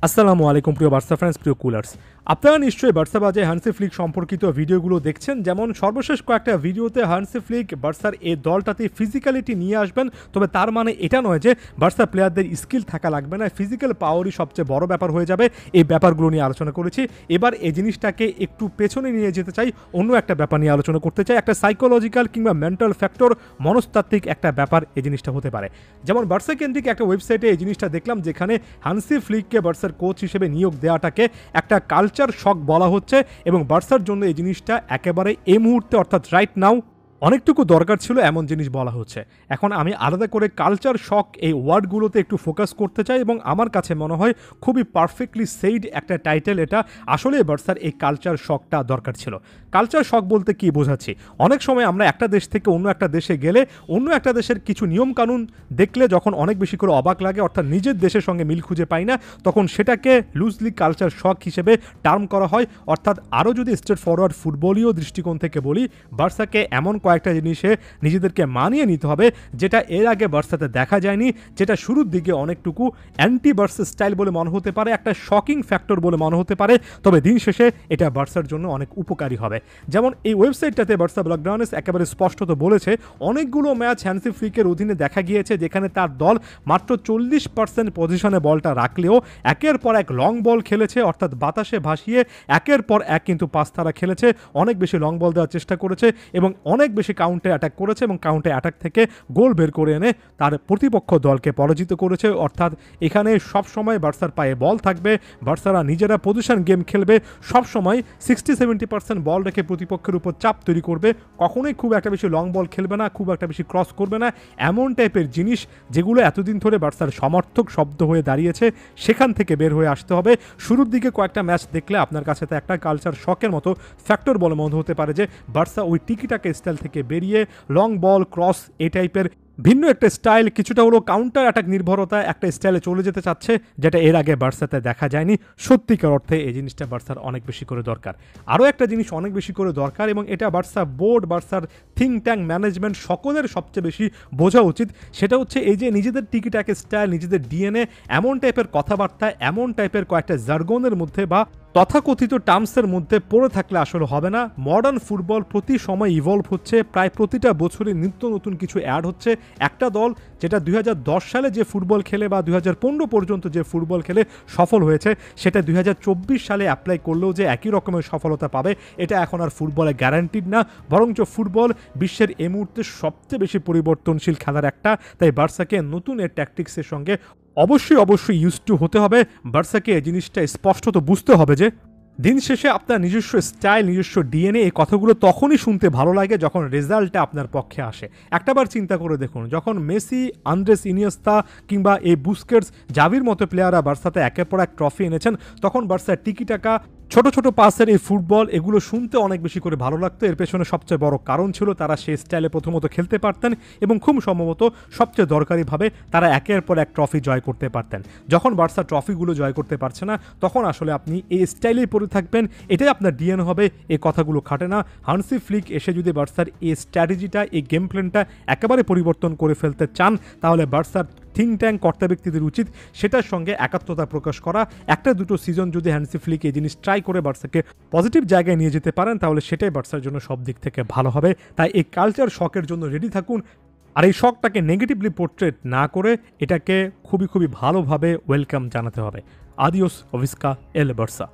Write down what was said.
আসসালামু আলাইকুম প্রিয় বার্সা ফ্যান্স, প্রিয় কুলার্স। আপনারা নিশ্চয়ই বার্সা বাজে হান্সি ফ্লিক সম্পর্কিত ভিডিওগুলো দেখছেন। যেমন সর্বশেষ কয়েকটা ভিডিওতে হান্সি ফ্লিক বার্সার এই দলটাতে ফিজিক্যালিটি নিয়ে আসবেন, তবে তার মানে এটা নয় যে বার্সা প্লেয়ারদের স্কিল থাকা লাগবে না, ফিজিক্যাল পাওয়ারই সবচেয়ে বড় ব্যাপার হয়ে যাবে। এই ব্যাপারগুলো নিয়ে আলোচনা করেছি। এবার এই জিনিসটাকে একটু পেছনে নিয়ে যেতে চাই, অন্য একটা ব্যাপার নিয়ে আলোচনা করতে চাই। একটা সাইকোলজিক্যাল কিংবা মেন্টাল ফ্যাক্টর, মনস্তাত্ত্বিক একটা ব্যাপার এই জিনিসটা হতে পারে। যেমন বার্সা কেন্দ্রিক একটা ওয়েবসাইটে এই জিনিসটা দেখলাম, যেখানে হান্সি ফ্লিককে বার্সার কোচ হিসেবে নিয়োগ দেওয়াটাকে একটা কালচার শক বলা হচ্ছে, এবং বার্সার জন্য এই জিনিসটা একেবারে এই মুহূর্তে অর্থাৎ রাইট নাও অনেকটুকু দরকার ছিল এমন জিনিস বলা হচ্ছে। এখন আমি আলাদা করে কালচার শক এই ওয়ার্ডগুলোতে একটু ফোকাস করতে চাই, এবং আমার কাছে মনে হয় খুবই পারফেক্টলি সেইড একটা টাইটেল এটা। আসলে বার্সার এই কালচার শকটা দরকার ছিল। কালচার শক বলতে কি বোঝাচ্ছি, অনেক সময় আমরা একটা দেশ থেকে অন্য একটা দেশে গেলে অন্য একটা দেশের কিছু নিয়মকানুন দেখলে যখন অনেক বেশি করে অবাক লাগে, অর্থাৎ নিজের দেশের সঙ্গে মিল খুঁজে পাই না, তখন সেটাকে লুজলি কালচার শক হিসেবে টার্ম করা হয়। অর্থাৎ আরও যদি স্ট্রেট ফরওয়ার্ড ফুটবলীয় দৃষ্টিকোণ থেকে বলি, বার্সাকে এমন কয়েকটা জিনিসে নিজেদেরকে মানিয়ে নিতে হবে যেটা এর আগে বার্সাতে দেখা যায়নি, যেটা শুরুর দিকে অনেকটুকু অ্যান্টি বার্সা স্টাইল বলে মনে হতে পারে, একটা শকিং ফ্যাক্টর বলে মনে হতে পারে, তবে দিন শেষে এটা বার্সার জন্য অনেক উপকারী হবে। যেমন এই ওয়েবসাইটটাতে বার্সা ব্লগডাউনেস একেবারে স্পষ্টত বলেছে, অনেকগুলো ম্যাচ হ্যান্সি ফ্লিকের অধীনে দেখা গিয়েছে যেখানে তার দল মাত্র 40% পজিশনে বলটা রাখলেও একের পর এক লং বল খেলেছে, অর্থাৎ বাতাসে ভাসিয়ে একের পর এক কিন্তু পাস তারা খেলেছে, অনেক বেশি লং বল দেওয়ার চেষ্টা করেছে এবং অনেক বেশি কাউন্টে অ্যাটাক করেছে, এবং কাউন্টে অ্যাটাক থেকে গোল বের করে এনে তার প্রতিপক্ষ দলকে পরাজিত করেছে। অর্থাৎ এখানে সবসময় বার্সার পায়ে বল থাকবে, বার্সারা নিজেরা পজিশন গেম খেলবে, সবসময় 60-70% বল রেখে প্রতিপক্ষের উপর চাপ তৈরি করবে, কখনোই খুব একটা বেশি লং বল খেলবে না, খুব একটা বেশি ক্রস করবে না। এমন টাইপের জিনিস যেগুলো এতদিন ধরে বার্সার সমর্থক শব্দ হয়ে দাঁড়িয়েছে, সেখান থেকে বের হয়ে আসতে হবে। শুরুর দিকে কয়েকটা ম্যাচ দেখলে আপনার কাছে তো একটা কালচার শকের মতো ফ্যাক্টর বলে মনে হতে পারে যে বার্সা ওই টিকিটাকে স্টাইল থেকে বেরিয়ে লং বল, ক্রস, এই টাইপের ভিন্ন একটা স্টাইল, কিছুটা হলো কাউন্টার অ্যাটাক নির্ভরতা একটা স্টাইলে চলে যেতে চাচ্ছে, যেটা এর আগে বার্সাতে দেখা যায়নি। সত্যিকার অর্থে এই জিনিসটা বার্সার অনেক বেশি করে দরকার। আরও একটা জিনিস অনেক বেশি করে দরকার, এবং এটা বার্সা বোর্ড, বার্সার থিঙ্ক ট্যাঙ্ক ম্যানেজমেন্ট সকলের সবচেয়ে বেশি বোঝা উচিত, সেটা হচ্ছে এই যে নিজেদের টিকিটাক স্টাইল, নিজেদের ডিএনএ, এমন টাইপের কথাবার্তা, এমন টাইপের কয়েকটা জার্গনের মধ্যে বা তথাকথিত টার্মসের মধ্যে পড়ে থাকলে আসলে হবে না। মডার্ন ফুটবল প্রতি সময় ইভলভ হচ্ছে, প্রায় প্রতিটা বছরে নিত্য নতুন কিছু অ্যাড হচ্ছে। একটা দল যেটা 2010 সালে যে ফুটবল খেলে বা 2015 পর্যন্ত যে ফুটবল খেলে সফল হয়েছে, সেটা 2024 সালে অ্যাপ্লাই করলেও যে একই রকমের সফলতা পাবে, এটা এখন আর ফুটবলে গ্যারান্টিড না। বরঞ্চ ফুটবল বিশ্বের এই মুহূর্তে সবচেয়ে বেশি পরিবর্তনশীল খেলার একটা, তাই বার্সাকে নতুন এর ট্যাকটিক্সের সঙ্গে অবশ্যই ইউজ টু হতে হবে। বার্সাকে এই জিনিসটা স্পষ্টত বুঝতে হবে যে দিন শেষে আপনার নিজস্ব স্টাইল, নিজস্ব ডিএনএ, এই কথাগুলো তখনই শুনতে ভালো লাগে যখন রেজাল্টটা আপনার পক্ষে আসে। একটাবার চিন্তা করে দেখুন, যখন মেসি, আন্দ্রেস ইনিয়েস্তা কিংবা এই বুস্কেটস, জাভির মতো প্লেয়াররা বার্সাতে একের পর এক ট্রফি এনেছেন, তখন বার্সার টিকি টাকা, ছোট ছোট পাসের এই ফুটবল, এগুলো শুনতে অনেক বেশি করে ভালো লাগতো। এর পেছনে সবচেয়ে বড় কারণ ছিল তারা সেই স্টাইলে প্রথমত খেলতে পারতেন, এবং খুব সম্ভবত সবচেয়ে দরকারিভাবে তারা একের পর এক ট্রফি জয় করতে পারতেন। যখন বার্সা ট্রফিগুলো জয় করতে পারছে না, তখন আসলে আপনি এই স্টাইলেই পড়ে থাকবেন, এটাই আপনার ডিএনএ হবে, এই কথাগুলো খাটে না। হান্সি ফ্লিক এসে যদি বার্সার এই স্ট্র্যাটেজিটা, এই গেম প্ল্যানটা একেবারে পরিবর্তন করে ফেলতে চান, তাহলে বার্সার থিঙ্ক ট্যাঙ্ক কর্তা ব্যক্তিদের উচিত সেটার সঙ্গে একাত্মতা প্রকাশ করা। একটা দুটো সিজন যদি হ্যান্সি ফ্লিক এই জিনিস ট্রাই করে বার্সাকে পজিটিভ জায়গায় নিয়ে যেতে পারেন, তাহলে সেটাই বার্সার জন্য সব দিক থেকে ভালো হবে। তাই এই কালচার শকের জন্য রেডি থাকুন, আর এই শকটাকে নেগেটিভলি পোর্ট্রেট না করে এটাকে খুবই ভালোভাবে ওয়েলকাম জানাতে হবে। আদিওস ওভিস্কা এল বার্সা।